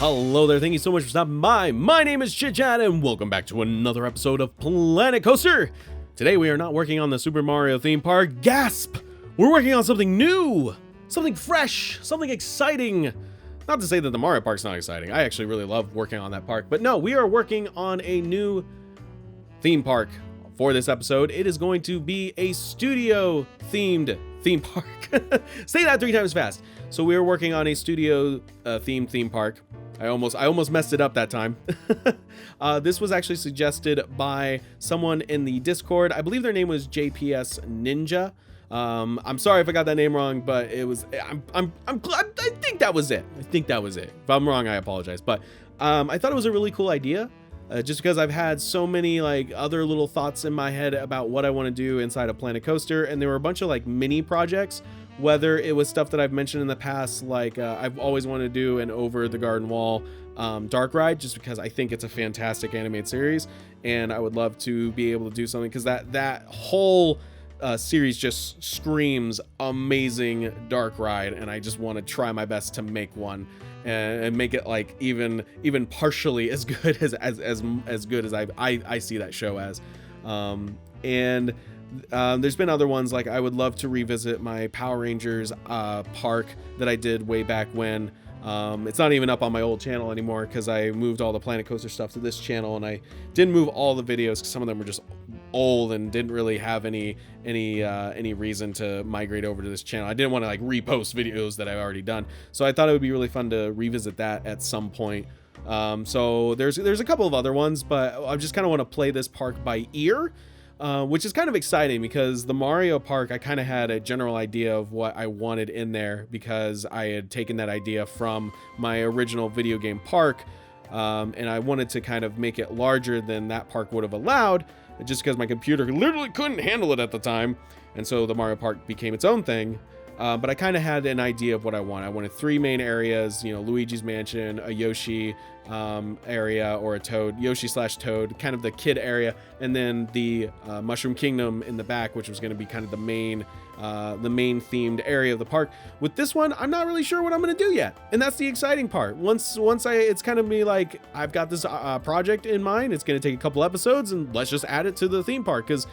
Hello there, thank you so much for stopping by. My name is ChitChad and welcome back to another episode of Planet Coaster. Today we are not working on the Super Mario theme park. Gasp! We're working on something new, something fresh, something exciting. Not to say that the Mario Park's not exciting. I actually really love working on that park. But no, we are working on a new theme park for this episode. It is going to be a studio-themed theme park. Say that 3 times fast. So we are working on a studio-themed theme park. I almost messed it up that time. This was actually suggested by someone in the Discord. I believe their name was JPS Ninja. I'm sorry if I got that name wrong, but it was. I think that was it. If I'm wrong, I apologize. But I thought it was a really cool idea. Just because I've had so many like other little thoughts in my head about what I want to do inside of Planet Coaster, and there were a bunch of like mini projects. Whether it was stuff that I've mentioned in the past, like I've always wanted to do an Over the Garden Wall dark ride, just because I think it's a fantastic animated series, and I would love to be able to do something because that whole series just screams amazing dark ride, and I just want to try my best to make one and make it like even partially as good as good as I see that show as. There's been other ones, like I would love to revisit my Power Rangers park that I did way back when. It's not even up on my old channel anymore because I moved all the Planet Coaster stuff to this channel, and I didn't move all the videos because some of them were just old and didn't really have any reason to migrate over to this channel. I didn't want to like repost videos that I've already done, so I thought it would be really fun to revisit that at some point. So there's a couple of other ones, but I just kind of want to play this park by ear. Which is kind of exciting because the Mario Park, I kind of had a general idea of what I wanted in there because I had taken that idea from my original video game park, and I wanted to kind of make it larger than that park would have allowed, just because my computer literally couldn't handle it at the time, and so the Mario Park became its own thing. But I kind of had an idea of what I wanted. I wanted 3 main areas, Luigi's Mansion, a Yoshi area, or a Toad, Yoshi/Toad, kind of the kid area, and then the Mushroom Kingdom in the back, which was going to be kind of the main themed area of the park. With this one, I'm not really sure what I'm going to do yet, and that's the exciting part. It's kind of me like, I've got this project in mind. It's going to take a couple episodes, and let's just add it to the theme park, because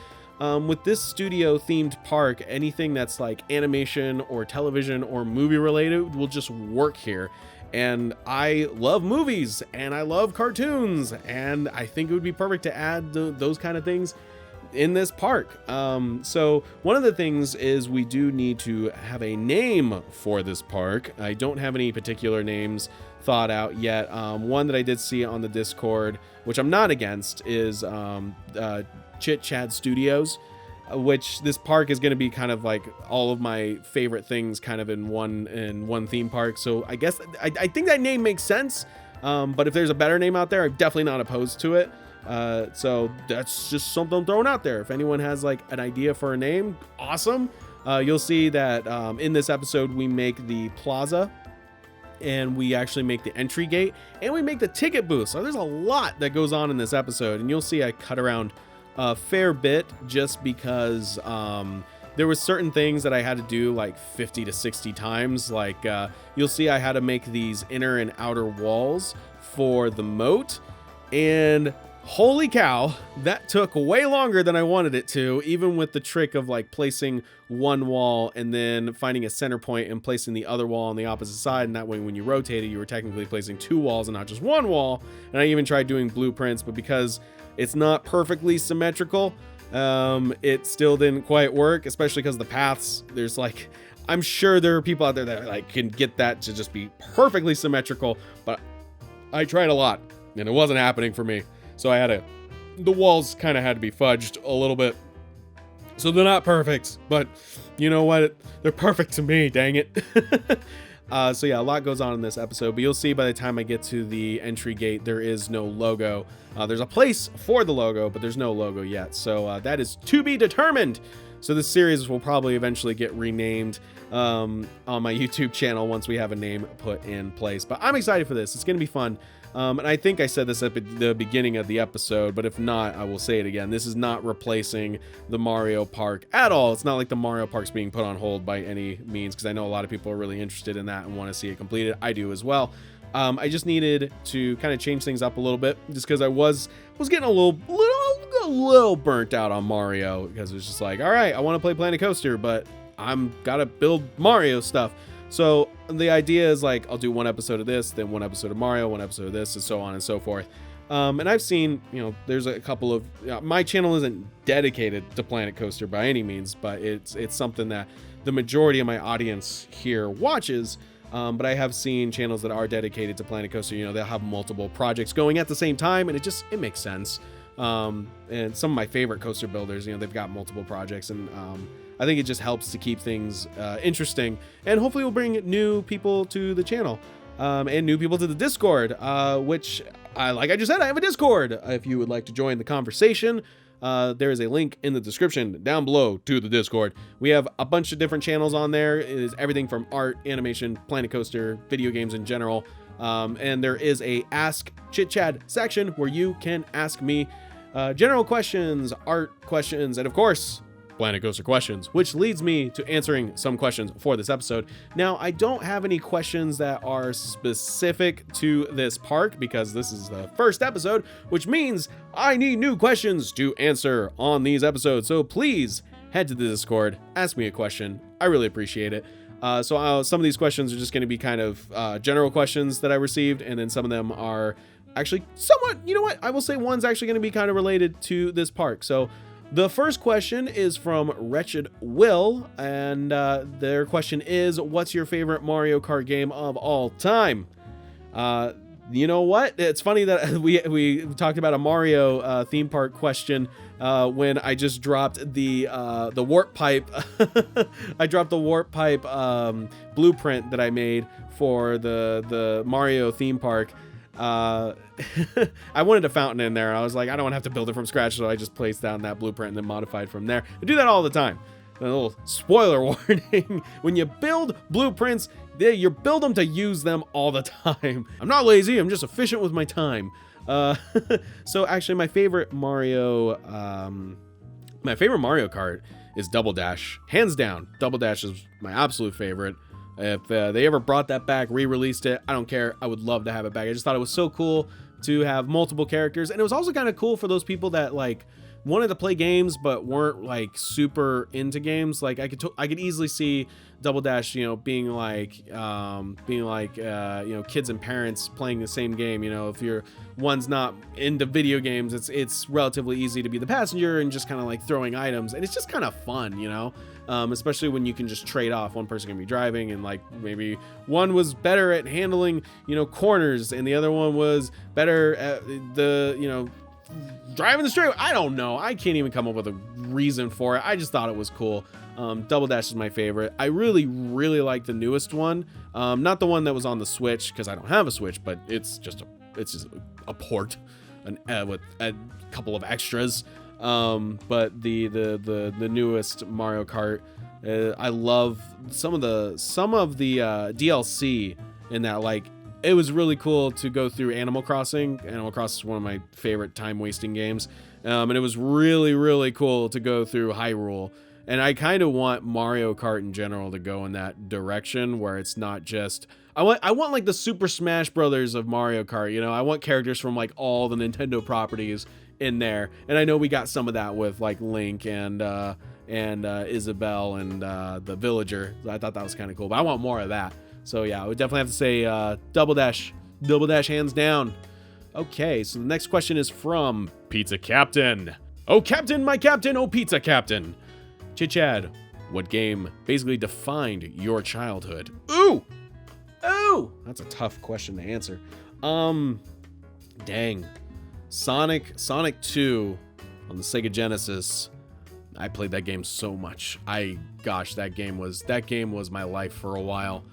with this studio themed park, anything that's like animation or television or movie related will just work here. And I love movies and I love cartoons, and I think it would be perfect to add those kind of things in this park. So one of the things is we do need to have a name for this park. I don't have any particular names thought out yet. One that I did see on the Discord, which I'm not against, is ChitChad Studios, which this park is going to be kind of like all of my favorite things kind of in one theme park. So I guess I think that name makes sense. But if there's a better name out there, I'm definitely not opposed to it. So that's just something thrown out there. If anyone has like an idea for a name, awesome. You'll see that in this episode we make the Plaza, and we actually make the entry gate, and we make the ticket booth. So there's a lot that goes on in this episode, and you'll see I cut around a fair bit just because there was certain things that I had to do like 50 to 60 times. Like you'll see I had to make these inner and outer walls for the moat, and holy cow, that took way longer than I wanted it to, even with the trick of like placing one wall and then finding a center point and placing the other wall on the opposite side, and that way when you rotated you were technically placing 2 walls and not just 1 wall. And I even tried doing blueprints, but because it's not perfectly symmetrical, it still didn't quite work, especially because the paths, there's like, I'm sure there are people out there that like can get that to just be perfectly symmetrical, but I tried a lot and it wasn't happening for me. So the walls kind of had to be fudged a little bit. So they're not perfect, but you know what? They're perfect to me, dang it. So yeah, a lot goes on in this episode, but you'll see by the time I get to the entry gate, there is no logo. There's a place for the logo, but there's no logo yet. So that is to be determined. So this series will probably eventually get renamed on my YouTube channel once we have a name put in place. But I'm excited for this. It's going to be fun. And I think I said this at the beginning of the episode, but if not, I will say it again. This is not replacing the Mario Park at all. It's not like the Mario Park's being put on hold by any means, because I know a lot of people are really interested in that and want to see it completed. I do as well. I just needed to kind of change things up a little bit, just because I was getting a little burnt out on Mario, because it was just like, all right, I want to play Planet Coaster, but I'm gotta build Mario stuff. So the idea is like, I'll do one episode of this, then one episode of Mario, one episode of this, and so on and so forth. And I've seen, there's a couple of, my channel isn't dedicated to Planet Coaster by any means, but it's something that the majority of my audience here watches. But I have seen channels that are dedicated to Planet Coaster. They'll have multiple projects going at the same time, and it makes sense. And some of my favorite coaster builders, they've got multiple projects, and I think it just helps to keep things interesting, and hopefully we'll bring new people to the channel, and new people to the Discord, which, like I just said, I have a Discord. If you would like to join the conversation, there is a link in the description down below to the Discord. We have a bunch of different channels on there. It is everything from art, animation, Planet Coaster, video games in general, and there is a Ask ChitChad section where you can ask me general questions, art questions, and of course, Planet Coaster questions, which leads me to answering some questions for this episode. Now, I don't have any questions that are specific to this park because this is the first episode, which means I need new questions to answer on these episodes. So please head to the Discord, ask me a question. I really appreciate it. So some of these questions are just going to be kind of general questions that I received, and then some of them are actually somewhat, I will say one's actually going to be kind of related to this park. So the first question is from Wretched Will, and their question is, what's your favorite Mario Kart game of all time? You know what? It's funny that we talked about a Mario theme park question when I just dropped the warp pipe. I dropped the warp pipe blueprint that I made for the Mario theme park. I wanted a fountain in there. I was like, I don't want to have to build it from scratch, so I just placed down that blueprint and then modified from there. I do that all the time. A little spoiler warning: when you build blueprints, you build them to use them all the time. I'm not lazy. I'm just efficient with my time. So actually, my favorite Mario Kart is Double Dash, hands down. Double Dash is my absolute favorite. If they ever brought that back, re-released it, I don't care. I would love to have it back. I just thought it was so cool to have multiple characters, and it was also kind of cool for those people that like wanted to play games but weren't like super into games. Like I could easily see Double Dash, being like kids and parents playing the same game. If one's not into video games, it's relatively easy to be the passenger and just kind of like throwing items, and it's just kind of fun, especially when you can just trade off. One person can be driving, and like maybe one was better at handling, corners, and the other one was better at driving the straight. I don't know. I can't even come up with a reason for it. I just thought it was cool. Double Dash is my favorite. I really, really like the newest one. Not the one that was on the Switch, because I don't have a Switch, but it's just a port with a couple of extras. But the newest Mario Kart, I love some of the DLC in that. Like, it was really cool to go through Animal Crossing. Animal Crossing is one of my favorite time-wasting games. And it was really, really cool to go through Hyrule. And I kind of want Mario Kart in general to go in that direction, where it's not just... I want like the Super Smash Brothers of Mario Kart, I want characters from like all the Nintendo properties in there. And I know we got some of that with like Link and Isabelle and the Villager. I thought that was kind of cool, but I want more of that. So yeah, I would definitely have to say Double Dash hands down. Okay, so the next question is from Pizza Captain. Oh, Captain, my Captain, oh, Pizza Captain. ChitChad, what game basically defined your childhood? Ooh, that's a tough question to answer. Dang. Sonic 2 on the Sega Genesis. I played that game so much. That game was my life for a while.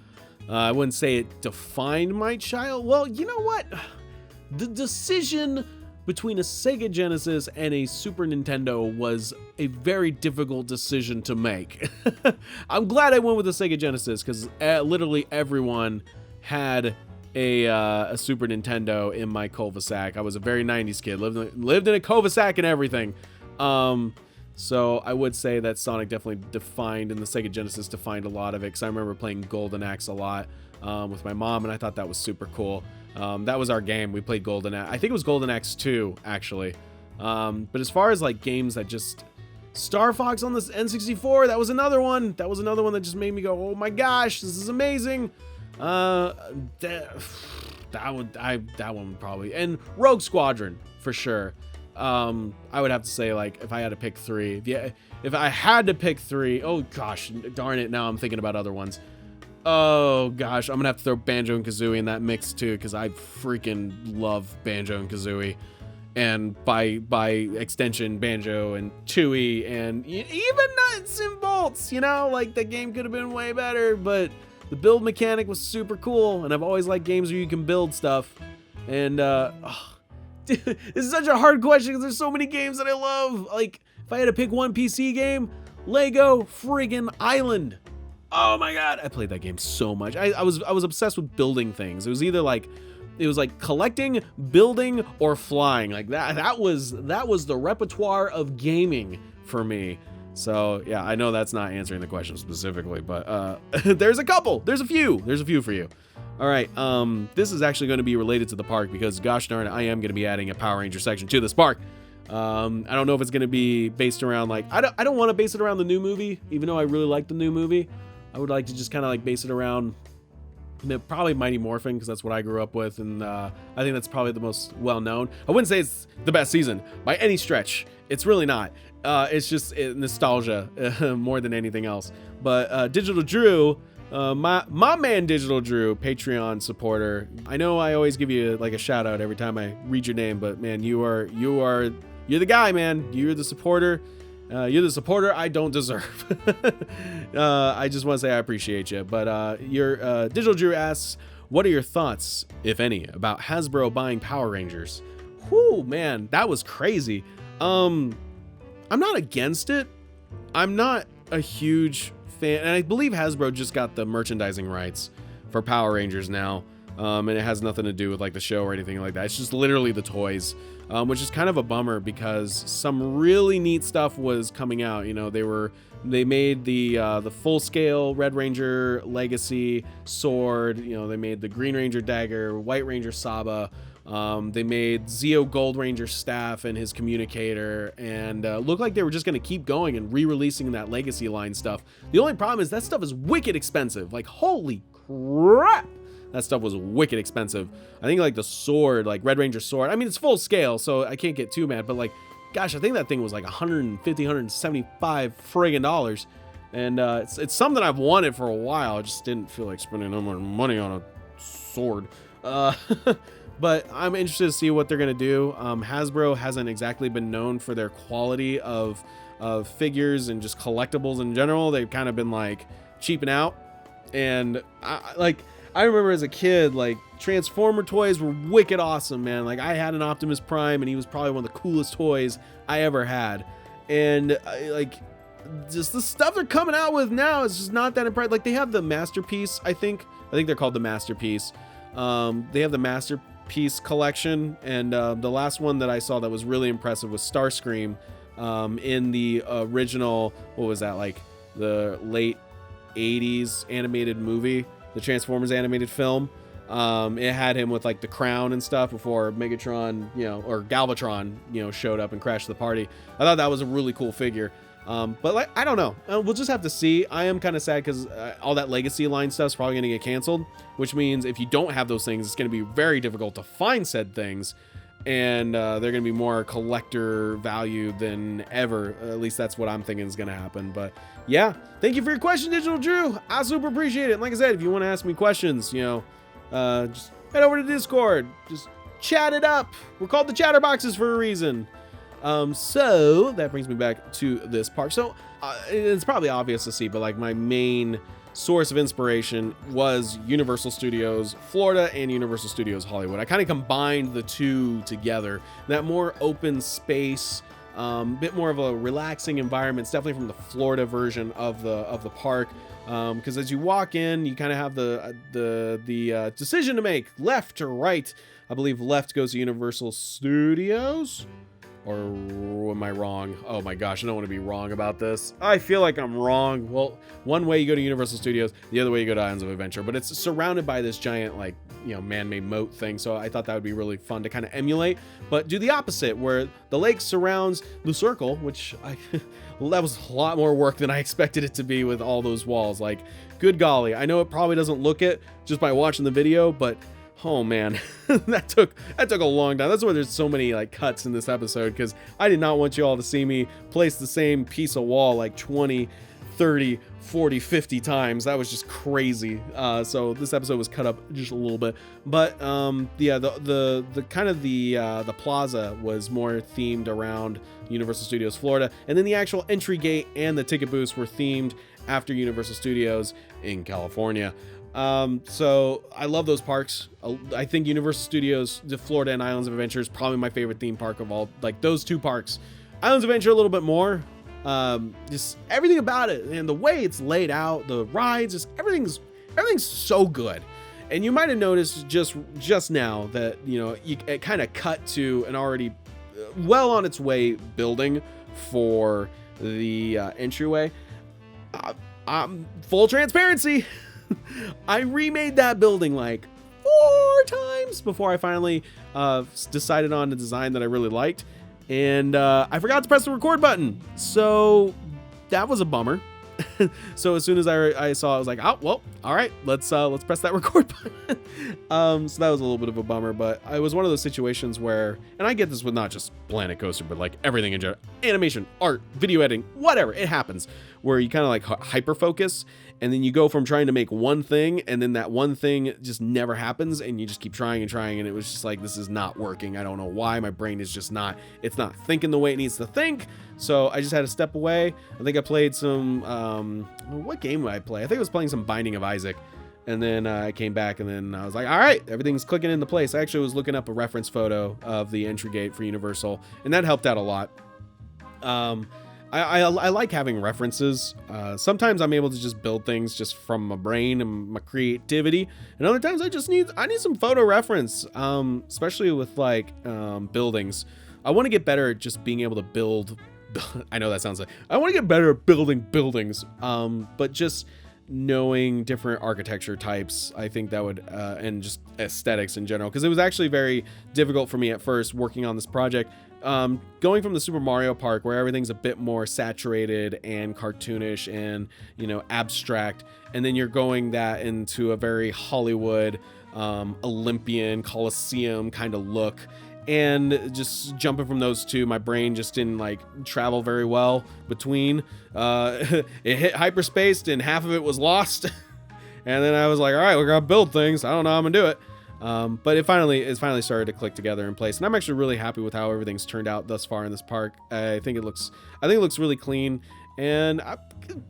I wouldn't say it defined my child. Well, you know what? The decision between a Sega Genesis and a Super Nintendo was a very difficult decision to make. I'm glad I went with the Sega Genesis, because literally everyone had a Super Nintendo in my cul-de-sac. I was a very 90s kid, lived in a cul-de-sac and everything. So I would say that Sonic definitely defined, and the Sega Genesis defined a lot of it, because I remember playing Golden Axe a lot. with my mom, and I thought that was super cool. That was our game. We played Golden Axe. I think it was Golden Axe 2, actually. But as far as like games that just... Star Fox on this N64, that was another one. That was another one that just made me go, oh my gosh, this is amazing. That one probably. And Rogue Squadron, for sure. I would have to say, like, if I had to pick 3. If I had to pick 3, oh gosh, darn it, now I'm thinking about other ones. Oh gosh, I'm gonna have to throw Banjo and Kazooie in that mix too, because I freaking love Banjo and Kazooie. And by extension, Banjo and Tooie, and even Nuts and Bolts, you know, like the game could have been way better, but the build mechanic was super cool, and I've always liked games where you can build stuff. And dude, this is such a hard question because there's so many games that I love. Like, if I had to pick one PC game, Lego friggin' Island. Oh my god, I played that game so much. I was obsessed with building things. It was either like collecting, building, or flying. Like that was the repertoire of gaming for me. So yeah, I know that's not answering the question specifically, but there's a couple. There's a few for you. All right, this is actually going to be related to the park because gosh darn it, I am going to be adding a Power Ranger section to this park. I don't know if it's going to be based around like I don't want to base it around the new movie, even though I really like the new movie. I would like to just kind of like base it around probably Mighty Morphin, because that's what I grew up with, and I think that's probably the most well-known. I wouldn't say it's the best season by any stretch. It's really not. It's just nostalgia more than anything else. But Digital Drew, my man Digital Drew, Patreon supporter. I know I always give you like a shout out every time I read your name, but man, you're the guy, man. You're the supporter. You're the supporter I don't deserve. I just want to say I appreciate you. But your Digital Drew asks, what are your thoughts, if any, about Hasbro buying Power Rangers? Whew, man, that was crazy. I'm not against it. I'm not a huge fan, and I believe Hasbro just got the merchandising rights for Power Rangers now. And it has nothing to do with like the show or anything like that. It's just literally the toys. Which is kind of a bummer because some really neat stuff was coming out. You know, they made the full scale Red Ranger Legacy sword. You know, they made the Green Ranger dagger, White Ranger Saba. They made Zeo Gold Ranger staff and his communicator, and looked like they were just going to keep going and re-releasing that Legacy line stuff. The only problem is that stuff is wicked expensive. Like, holy crap! That stuff was wicked expensive. I think like the sword, like Red Ranger sword, I mean, it's full scale, so I can't get too mad, but like, gosh, I think that thing was like $150, $175 friggin' dollars. And it's something I've wanted for a while. I just didn't feel like spending no more money on a sword. But I'm interested to see what they're going to do. Hasbro hasn't exactly been known for their quality of figures and just collectibles in general. They've kind of been like cheaping out. And I remember as a kid, like, Transformer toys were wicked awesome, man. Like, I had an Optimus Prime, and he was probably one of the coolest toys I ever had. And, like, just the stuff they're coming out with now is just not that impressive. Like, they have the Masterpiece, I think they're called the Masterpiece. They have the Masterpiece collection, and the last one that I saw that was really impressive was Starscream in the original, what was that, like, the late 80s animated movie. The Transformers animated film. It had him with like the crown and stuff before Megatron, you know, or Galvatron, you know, showed up and crashed the party. I thought that was a really cool figure. But like, I don't know. We'll just have to see. I am kind of sad because all that Legacy line stuff is probably going to get canceled, which means if you don't have those things, it's going to be very difficult to find said things. And they're going to be more collector value than ever. At least that's what I'm thinking is going to happen. But yeah, thank you for your question, Digital Drew. I super appreciate it. And like I said, if you want to ask me questions, you know, just head over to Discord. Just chat it up. We're called the Chatterboxes for a reason. So that brings me back to this park. So it's probably obvious to see, but like my main source of inspiration was Universal Studios Florida and Universal Studios Hollywood. I kind of combined the two together. That more open space, bit more of a relaxing environment. It's definitely from the Florida version of the park. Because as you walk in, you kind of have the decision to make, left or right. I believe left goes to Universal Studios. Or am I wrong? Oh my gosh, I don't want to be wrong about this. I feel like I'm wrong. Well, one way you go to Universal Studios, the other way you go to Islands of Adventure, but it's surrounded by this giant, like, you know, man-made moat thing. So I thought that would be really fun to kind of emulate, but do the opposite, where the lake surrounds the circle, which well, that was a lot more work than I expected it to be with all those walls. Like, good golly. I know it probably doesn't look it just by watching the video, but oh man, that took a long time. That's why there's so many like cuts in this episode, because I did not want you all to see me place the same piece of wall like 20, 30, 40, 50 times. That was just crazy. So this episode was cut up just a little bit, but yeah, the kind of the plaza was more themed around Universal Studios Florida, and then the actual entry gate and the ticket booths were themed after Universal Studios in California. So I love those parks. I think Universal Studios, the Florida and Islands of Adventure is probably my favorite theme park of all, like those two parks. Islands of Adventure a little bit more, just everything about it and the way it's laid out, the rides, just everything's so good. And you might have noticed just now that, you know, it kind of cut to an already well on its way building for the entryway. Full transparency. I remade that building like 4 times before I finally decided on a design that I really liked, and I forgot to press the record button, so that was a bummer. So as soon as I saw it, I was like, oh well, all right, let's press that record button. So that was a little bit of a bummer, but it was one of those situations where, and I get this with not just Planet Coaster, but like everything in general, animation, art, video editing, whatever, it happens, where you kind of like hyper focus, and then you go from trying to make one thing, and then that one thing just never happens, and you just keep trying and trying, and it was just like, this is not working. I don't know why. My brain is just not, it's not thinking the way it needs to think. So I just had to step away. I think I played some, what game did I play? I think I was playing some Binding of Isaac. And then I came back, and then I was like, all right, everything's clicking into place. I actually was looking up a reference photo of the entry gate for Universal, and that helped out a lot. I like having references. Sometimes I'm able to just build things just from my brain and my creativity, and other times I need some photo reference, especially with like buildings. I want to get better at just being able to build. I know that sounds like I want to get better at building buildings, but just knowing different architecture types, I think that would and just aesthetics in general, because it was actually very difficult for me at first working on this project. Going from the Super Mario Park, where everything's a bit more saturated and cartoonish and, you know, abstract, and then you're going that into a very Hollywood, Olympian, Coliseum kind of look, and just jumping from those two, my brain just didn't like travel very well between. It hit hyperspace and half of it was lost, and then I was like, all right, we're gonna build things. I don't know how I'm gonna do it. But it finally started to click together in place, and I'm actually really happy with how everything's turned out thus far in this park. I think it looks really clean and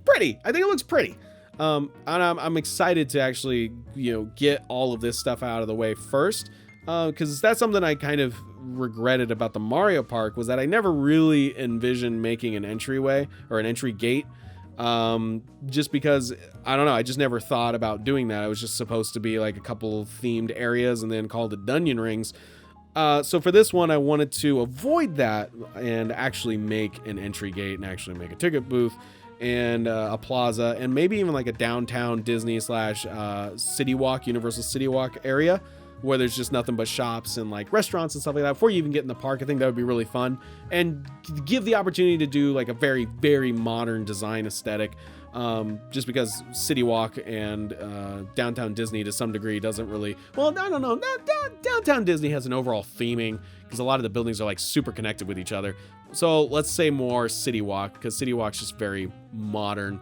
pretty. I think it looks pretty. And I'm excited to actually, you know, get all of this stuff out of the way first, because that's something I kind of regretted about the Mario Park, was that I never really envisioned making an entryway or an entry gate. Just because, I don't know, I just never thought about doing that. It was just supposed to be like a couple themed areas and then called it Dungeon Rings. So for this one, I wanted to avoid that and actually make an entry gate and actually make a ticket booth and a plaza, and maybe even like a downtown Disney / City Walk, Universal City Walk area, where there's just nothing but shops and like restaurants and stuff like that before you even get in the park. I think that would be really fun, and give the opportunity to do like a very, very modern design aesthetic, just because City Walk and downtown Disney to some degree doesn't really, well, I don't know, downtown Disney has an overall theming because a lot of the buildings are like super connected with each other. So let's say more City Walk, because City Walk's just very modern.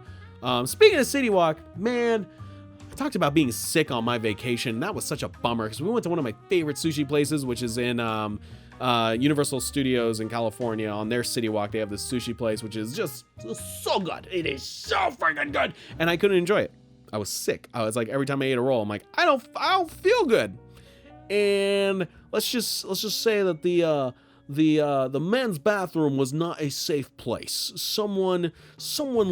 Speaking of City Walk, man, talked about being sick on my vacation. That was such a bummer, because we went to one of my favorite sushi places, which is in Universal Studios in California. On their City Walk, they have this sushi place, which is just so good. It is so freaking good, and I couldn't enjoy it. I was sick. I was like, every time I ate a roll, I'm like, I don't feel good. And let's just say that the men's bathroom was not a safe place. Someone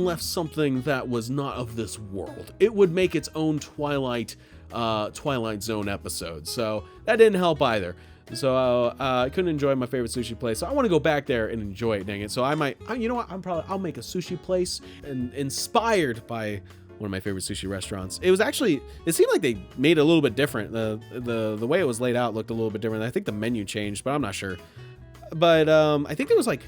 left something that was not of this world. It would make its own Twilight Zone episode, so that didn't help either. So I couldn't enjoy my favorite sushi place. So I want to go back there and enjoy it, dang it. So I might, you know what? I'll make a sushi place and inspired by one of my favorite sushi restaurants. It seemed like they made it a little bit different. The way it was laid out looked a little bit different. I think the menu changed, but I'm not sure. But I think there was like,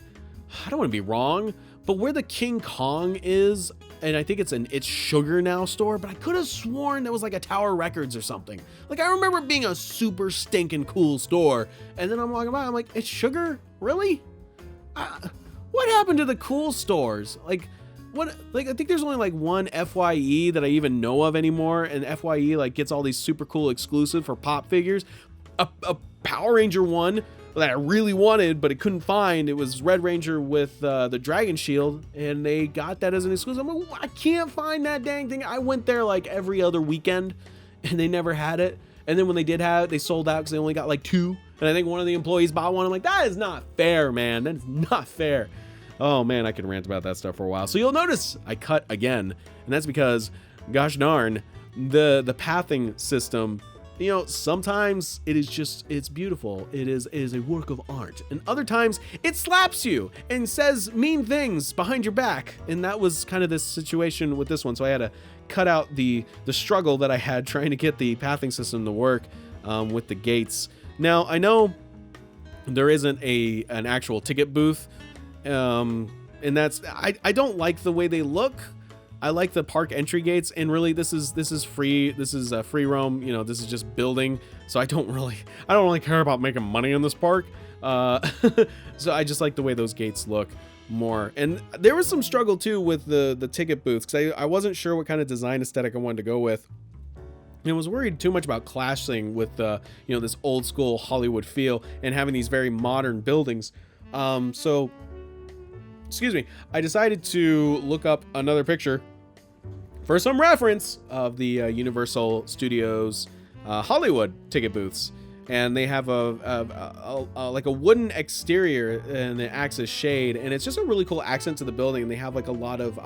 I don't want to be wrong, but where the King Kong is, and I think it's Sugar Now store, but I could have sworn there was like a Tower Records or something. Like I remember it being a super stinking cool store, and then I'm walking by, I'm like, it's Sugar? Really? What happened to the cool stores? Like I think there's only like one FYE that I even know of anymore, and FYE like gets all these super cool exclusive for pop figures. A Power Ranger one that I really wanted, but it couldn't find. It was Red Ranger with the Dragon Shield, and they got that as an exclusive. I'm like, I can't find that dang thing. I went there like every other weekend, and they never had it. And then when they did have it, they sold out because they only got like 2. And I think one of the employees bought one. I'm like, that is not fair, man. That's not fair. Oh man, I could rant about that stuff for a while. So you'll notice I cut again, and that's because, gosh darn, the pathing system, you know, sometimes it's beautiful. It is a work of art. And other times it slaps you and says mean things behind your back. And that was kind of this situation with this one. So I had to cut out the struggle that I had trying to get the pathing system to work with the gates. Now, I know there isn't an actual ticket booth. And that's, I don't like the way they look. I like the park entry gates, and really this is free. This is a free roam. You know, this is just building. So I don't really care about making money in this park. So I just like the way those gates look more. And there was some struggle too with the ticket booths, because I wasn't sure what kind of design aesthetic I wanted to go with. And I was worried too much about clashing with this old school Hollywood feel and having these very modern buildings. So excuse me, I decided to look up another picture for some reference of the Universal Studios Hollywood ticket booths. And they have like a wooden exterior, and it acts as shade, and it's just a really cool accent to the building. And they have like a lot of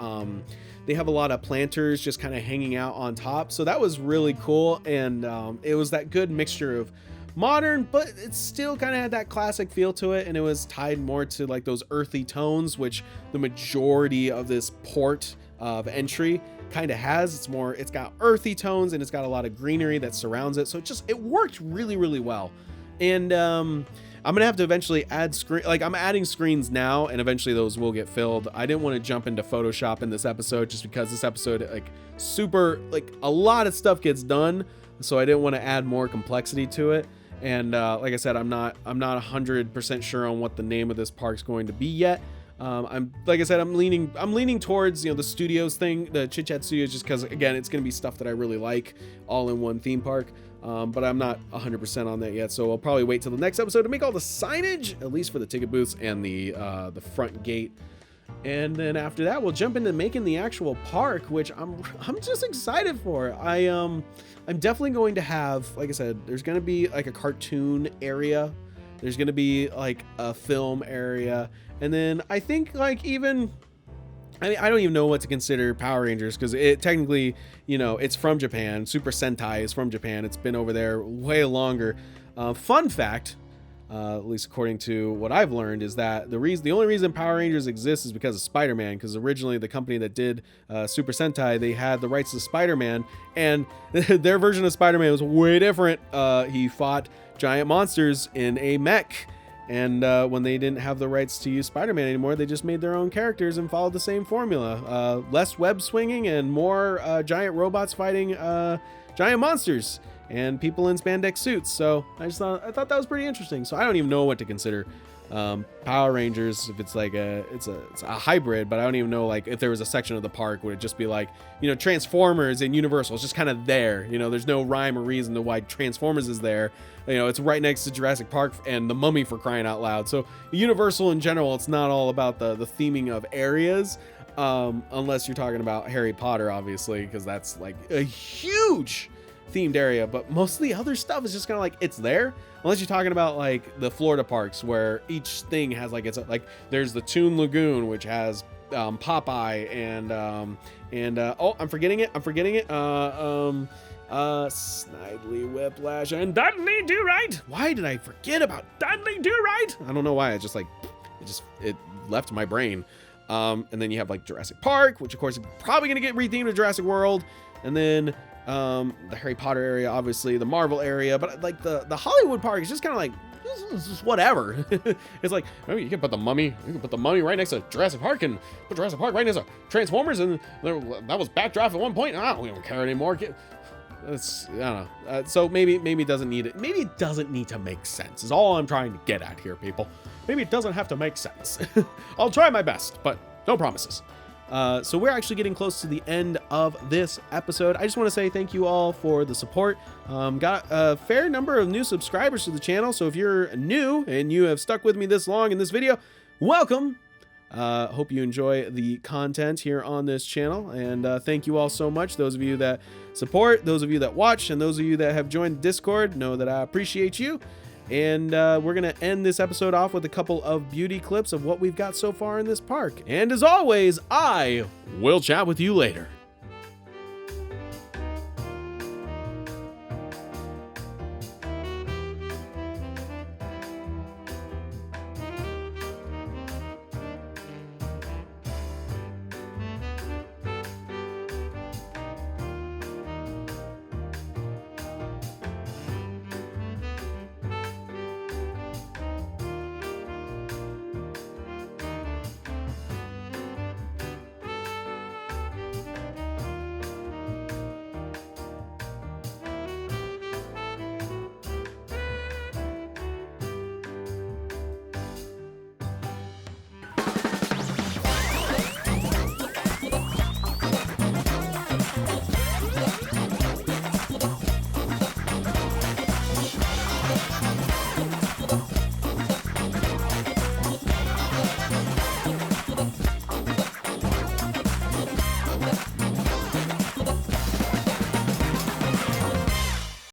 planters just kind of hanging out on top. So that was really cool, and it was that good mixture of modern, but it still kind of had that classic feel to it, and it was tied more to like those earthy tones, which the majority of this port of entry kind of has. It's got earthy tones, and it's got a lot of greenery that surrounds it, so it worked really, really well. And I'm gonna have to eventually add I'm adding screens now, and eventually those will get filled. I didn't want to jump into Photoshop in this episode, just because this episode a lot of stuff gets done, so I didn't want to add more complexity to it. And like I said, I'm not 100% sure on what the name of this park's going to be yet. I'm leaning towards the studios thing, the ChitChad Studios, just because again it's going to be stuff that I really like, all in one theme park. But I'm not 100% on that yet, so I'll probably wait till the next episode to make all the signage, at least for the ticket booths and the front gate. And then after that, we'll jump into making the actual park, which I'm just excited for. I'm definitely going to have, like I said, there's going to be like a cartoon area. There's going to be like a film area. And then I think I don't even know what to consider Power Rangers, because it technically, it's from Japan. Super Sentai is from Japan. It's been over there way longer. Fun fact, at least according to what I've learned, is that the only reason Power Rangers exists is because of Spider-Man, because originally the company that did Super Sentai, they had the rights to Spider-Man, and their version of Spider-Man was way different. He fought giant monsters in a mech, and when they didn't have the rights to use Spider-Man anymore, they just made their own characters and followed the same formula. Less web swinging and more giant robots fighting giant monsters and people in spandex suits. So I thought that was pretty interesting. So I don't even know what to consider Power Rangers, if it's like it's a hybrid, but I don't even know like if there was a section of the park, would it just be like Transformers and Universal? It's just kind of there. There's no rhyme or reason to why Transformers is there. It's right next to Jurassic Park and the Mummy, for crying out loud. So Universal in general, it's not all about the theming of areas, unless you're talking about Harry Potter, obviously, because that's like a huge themed area. But most of the other stuff is just kind of like it's there, unless you're talking about like the Florida parks, where each thing has like there's the Toon Lagoon, which has Popeye and I'm forgetting it Snidely Whiplash and Dudley Do-Right. Why did I forget about Dudley Do-Right? I don't know why. It left my brain. And then you have like Jurassic Park, which of course is probably going to get rethemed to Jurassic World. And then the Harry Potter area, obviously the Marvel area, but like the Hollywood park is just kind of like, it's just whatever. It's like, oh, you can put the Mummy right next to Jurassic Park and put Jurassic Park right next to Transformers, and that was Backdraft at one point. We don't care anymore. It's, I don't know. So maybe it doesn't need it. Maybe it doesn't need to make sense is all I'm trying to get at here, people. Maybe it doesn't have to make sense. I'll try my best, but no promises. So we're actually getting close to the end of this episode. I just want to say thank you all for the support. Got a fair number of new subscribers to the channel. So if you're new and you have stuck with me this long in this video, welcome. Hope you enjoy the content here on this channel. And thank you all so much. Those of you that support, those of you that watch, and those of you that have joined Discord, know that I appreciate you. And we're going to end this episode off with a couple of beauty clips of what we've got so far in this park. And as always, I will chat with you later.